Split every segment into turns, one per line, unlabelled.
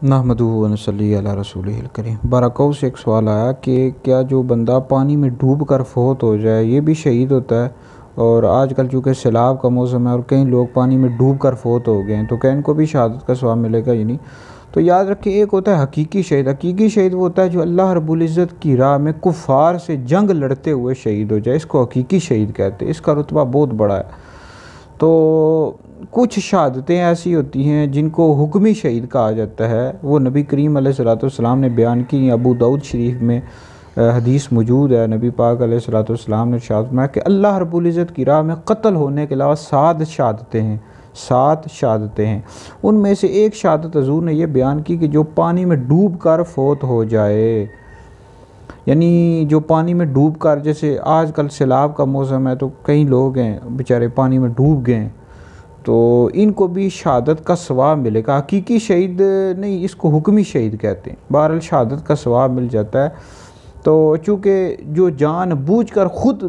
नहमदुहु व नसल्ली अला रसूलिहिल करीम। बारकाऊ से एक सवाल आया कि क्या जो बंदा पानी में डूब कर फ़ौत हो जाए ये भी शहीद होता है। और आजकल चूँकि सैलाब का मौसम है और कई लोग पानी में डूब कर फ़ौत हो गए हैं, तो क्या इनको भी शहादत का सवाब मिलेगा या नहीं। तो याद रखिए, एक होता है हकीकी शहीद। हकीकी शहीद वो होता है जो अल्लाह रब्बुल इज़्ज़त की राह में कुफ़ार से जंग लड़ते हुए शहीद हो जाए, इसको हकीकी शहीद कहते हैं। इसका रुतबा बहुत बड़ा है। तो कुछ शहादतें ऐसी होती हैं जिनको हुक्मी शहीद कहा जाता है, वो नबी करीम अलैहिस्सलाम ने बयान की। अबू दाऊद शरीफ में हदीस मौजूद है। नबी पाक अलैहिस्सलाम ने इरशाद फरमाया कि अल्लाह रब्बुल इज़्ज़त की राह में कत्ल होने के अलावा 7 शहादतें हैं। 7 शहादतें हैं। उनमें से एक शहादत हज़ूर ने यह बयान की कि जो पानी में डूब कर फ़ौत हो जाए, यानी जो पानी में डूब कर, जैसे आजकल सैलाब का मौसम है तो कई लोग हैं बेचारे पानी में डूब गए हैं, तो इनको भी शहादत का सवाब मिलेगा। हकीकी शहीद नहीं, इसको हुक्मी शहीद कहते हैं। बहरहाल शहादत का सवाब मिल जाता है। तो चूँकि जो जान बूझ कर ख़ुद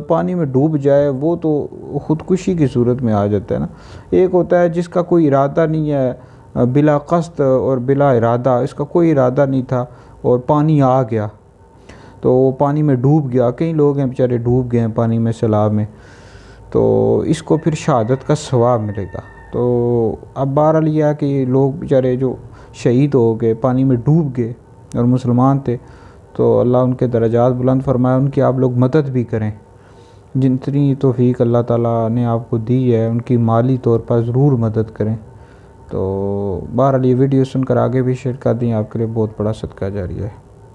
पानी में डूब जाए वो तो ख़ुदकुशी की सूरत में आ जाता है ना। एक होता है जिसका कोई इरादा नहीं है, बिला कस्त और बिला इरादा, इसका कोई इरादा नहीं था और पानी आ गया तो वो पानी में डूब गया। कई लोग हैं बेचारे डूब गए हैं पानी में, सैलाब में, तो इसको फिर शहादत का सवाब मिलेगा। तो अब बहरहाल यह है कि लोग बेचारे जो शहीद हो गए, पानी में डूब गए और मुसलमान थे, तो अल्लाह उनके दर्जात बुलंद फरमाए, उनकी आप लोग मदद भी करें। जितनी तौफीक अल्लाह ताला ने आपको दी है उनकी माली तौर पर ज़रूर मदद करें। तो बहरहाल ये वीडियो सुनकर आगे भी शेयर कर दें, आपके लिए बहुत बड़ा सदका जारी है।